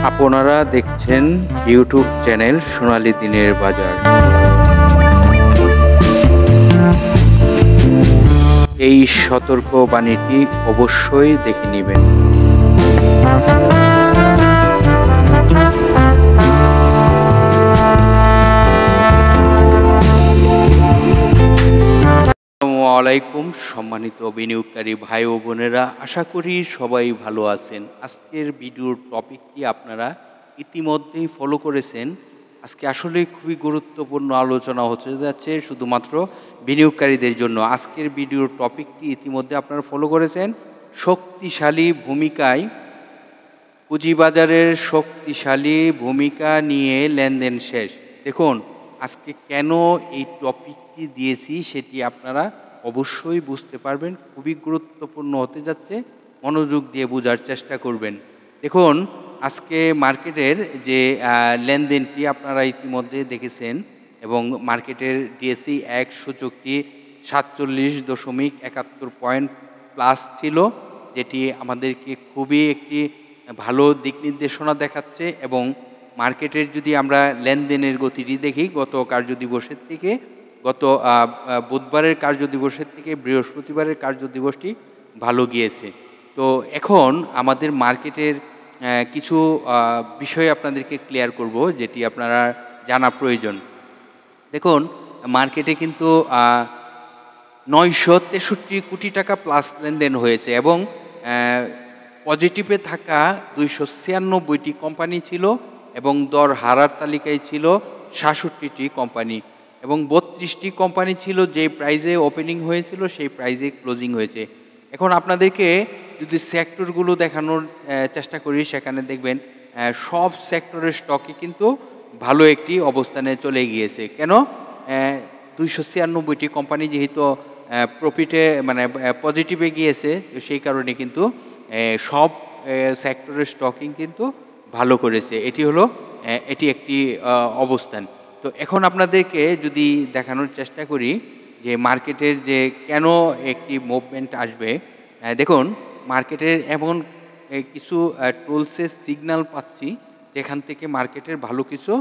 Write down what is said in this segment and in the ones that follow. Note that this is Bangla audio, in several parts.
আপনারা দেখছেন ইউটিউব চ্যানেল সোনালী দিনের বাজার। এই সতর্ক বাণীটি অবশ্যই দেখে নেবেন। আসসালামু আলাইকুম সম্মানিত বিনিয়োগকারী ভাই ও বোনেরা, আশা করি সবাই ভালো আছেন। আজকের ভিডিওর টপিকটি আপনারা ইতিমধ্যেই ফলো করেছেন। আজকে আসলে খুবই গুরুত্বপূর্ণ আলোচনা হতে যাচ্ছে শুধুমাত্র বিনিয়োগকারীদের জন্য। আজকের ভিডিওর টপিকটি ইতিমধ্যে আপনারা ফলো করেছেন। শক্তিশালী ভূমিকায় পুঁজিবাজারের শক্তিশালী ভূমিকা নিয়ে লেনদেন শেষ। দেখুন আজকে কেন এই টপিকটি দিয়েছি সেটি আপনারা অবশ্যই বুঝতে পারবেন। খুবই গুরুত্বপূর্ণ হতে যাচ্ছে, মনোযোগ দিয়ে বোঝার চেষ্টা করবেন। দেখুন আজকে মার্কেটের যে লেনদেনটি আপনারা ইতিমধ্যে দেখেছেন এবং মার্কেটের ডিএসই 1 সূচকটি 47.71 পয়েন্ট প্লাস ছিল, যেটি আমাদেরকে খুবই একটি ভালো দিক নির্দেশনা দেখাচ্ছে। এবং মার্কেটের যদি আমরা লেনদেনের গতিটি দেখি, গত কার্যদিবসের থেকে গত বুধবারের কার্যদিবসের থেকে বৃহস্পতিবারের কার্যদিবসটি ভালো গিয়েছে। তো এখন আমাদের মার্কেটের কিছু বিষয় আপনাদেরকে ক্লিয়ার করব, যেটি আপনারা জানা প্রয়োজন। দেখুন মার্কেটে কিন্তু 963 কোটি টাকা প্লাস লেনদেন হয়েছে এবং পজিটিভে থাকা 296টি কোম্পানি ছিল এবং দর হারার তালিকায় ছিল 66টি কোম্পানি এবং 32টি কোম্পানি ছিল যে প্রাইজে ওপেনিং হয়েছিল সেই প্রাইজে ক্লোজিং হয়েছে। এখন আপনাদেরকে যদি সেক্টরগুলো দেখানোর চেষ্টা করি, সেখানে দেখবেন সব সেক্টরের স্টকে কিন্তু ভালো একটি অবস্থানে চলে গিয়েছে। কেন? 296টি কোম্পানি যেহেতু প্রফিটে মানে পজিটিভে গিয়েছে, তো সেই কারণে কিন্তু সব সেক্টরের স্টকিং কিন্তু ভালো করেছে। এটি একটি অবস্থান। তো এখন আপনাদেরকে যদি দেখানোর চেষ্টা করি যে মার্কেটের যে কেন একটি মুভমেন্ট আসবে, দেখুন মার্কেটের এমন কিছু টুলসের সিগন্যাল পাচ্ছি যেখান থেকে মার্কেটের ভালো কিছু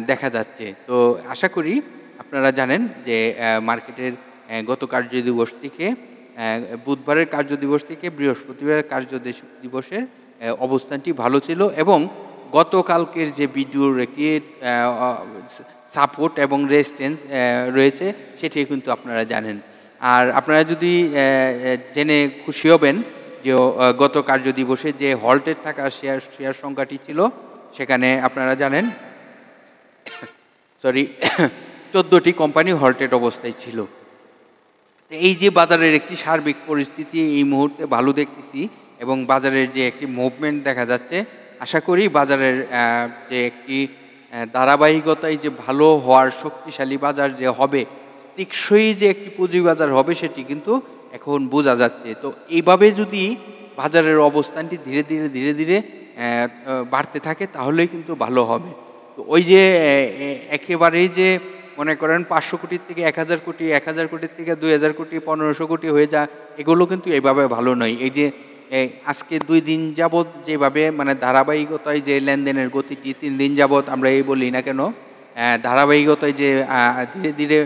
দেখা যাচ্ছে। তো আশা করি আপনারা জানেন যে মার্কেটের গত কার্যদিবস থেকে বুধবারের কার্যদিবস থেকে বৃহস্পতিবারের কার্যদিবসের অবস্থানটি ভালো ছিল এবং গতকালকের যে ভিডিওর একটি সাপোর্ট এবং রেজিস্ট্যান্স রয়েছে সেটি কিন্তু আপনারা জানেন। আর আপনারা যদি জেনে খুশি হবেন যে গত কার্যদিবসে যে হল্টেড থাকা শেয়ার সংখ্যাটি ছিল, সেখানে আপনারা জানেন 14টি কোম্পানি হল্টেড অবস্থায় ছিল। এই যে বাজারের একটি সার্বিক পরিস্থিতি এই মুহূর্তে ভালো দেখতেছি এবং বাজারের যে একটি মুভমেন্ট দেখা যাচ্ছে, আশা করি বাজারের যে একটি ধারাবাহিকতায় যে ভালো হওয়ার শক্তিশালী বাজার যে হবে, টেকসই যে একটি পুঁজিবাজার হবে সেটি কিন্তু এখন বোঝা যাচ্ছে। তো এইভাবে যদি বাজারের অবস্থানটি ধীরে ধীরে বাড়তে থাকে তাহলেই কিন্তু ভালো হবে। তো ওই যে একেবারেই যে মনে করেন 500 কোটির থেকে 1000 কোটি, 1000 কোটির থেকে 2000 কোটি, 1500 কোটি হয়ে যায়, এগুলো কিন্তু এইভাবে ভালো নয়। এই যে আজকে 2 দিন যাবৎ যেভাবে মানে ধারাবাহিকতায় যে লেনদেনের গতিটি 3 দিন যাবৎ আমরা এই বলি না কেন, ধারাবাহিকতায় যে ধীরে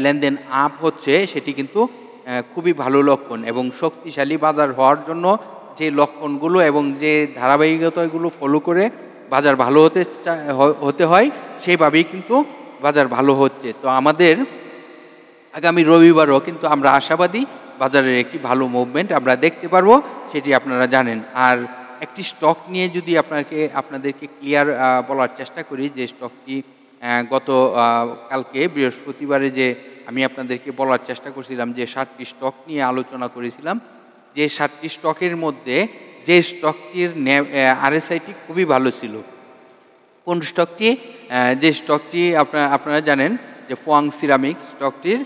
লেনদেন আপ হচ্ছে, সেটি কিন্তু খুবই ভালো লক্ষণ এবং শক্তিশালী বাজার হওয়ার জন্য যে লক্ষণগুলো এবং যে ধারাবাহিকতাগুলো ফলো করে বাজার ভালো হতে হয়, সেইভাবেই কিন্তু বাজার ভালো হচ্ছে। তো আমাদের আগামী রবিবারও কিন্তু আমরা আশাবাদী বাজারের একটি ভালো মুভমেন্ট আমরা দেখতে পারবো, সেটি আপনারা জানেন। আর একটি স্টক নিয়ে যদি আপনাদেরকে ক্লিয়ার বলার চেষ্টা করি, যে স্টকটি গত কালকে বৃহস্পতিবারে যে আমি আপনাদেরকে বলার চেষ্টা করছিলাম যে 7টি স্টক নিয়ে আলোচনা করেছিলাম, যে 7টি স্টকের মধ্যে যে স্টকটির আরএসআইটি খুবই ভালো ছিল। কোন স্টকটি? যে স্টকটি আপনারা জানেন যে ফোয়াং সিরামিক্স স্টকটির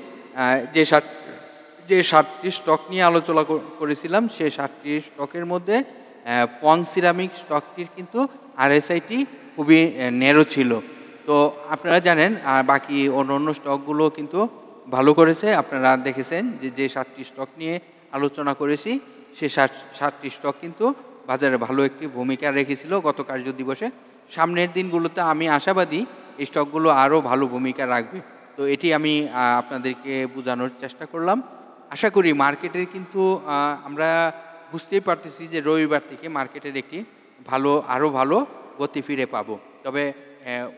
যে 7টি স্টক নিয়ে আলোচনা করেছিলাম, সেই 7টি স্টকের মধ্যে ফোয়াং সিরামিক্স স্টকটির কিন্তু আরএসআইটি খুবই ন্যারো ছিল। তো আপনারা জানেন আর বাকি অন্য স্টকগুলো কিন্তু ভালো করেছে। আপনারা দেখেছেন যে 7টি স্টক নিয়ে আলোচনা করেছি, সেই 7টি স্টক কিন্তু বাজারে ভালো একটি ভূমিকা রেখেছিল গত কার্য দিবসে। সামনের দিনগুলোতে আমি আশাবাদী এই স্টকগুলো আরও ভালো ভূমিকা রাখবে। তো এটি আমি আপনাদেরকে বোঝানোর চেষ্টা করলাম। আশা করি মার্কেটের কিন্তু আমরা বুঝতেই পারতেছি যে রবিবার থেকে মার্কেটের একটি আরও ভালো গতি ফিরে পাবো। তবে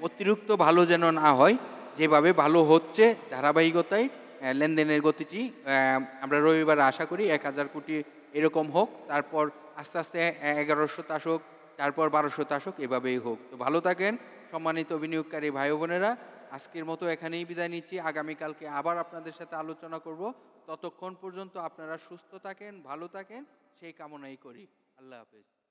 অতিরিক্ত ভালো যেন না হয়, যেভাবে ভালো হচ্ছে ধারাবাহিকতায় লেনদেনের গতিটি আমরা রবিবারে আশা করি ১,০০০ কোটি এরকম হোক, তারপর আস্তে আস্তে ১১০০ আসুক, তারপর ১২০০ আসুক, এভাবেই হোক। তো ভালো থাকেন সম্মানিত বিনিয়োগকারী ভাই বোনেরা। আজকের মতো এখানেই বিদায় নিচ্ছি। আগামীকালকে আবার আপনাদের সাথে আলোচনা করব। ততক্ষণ পর্যন্ত আপনারা সুস্থ থাকেন, ভালো থাকেন, সেই কামনাই করি। আল্লাহ হাফেজ।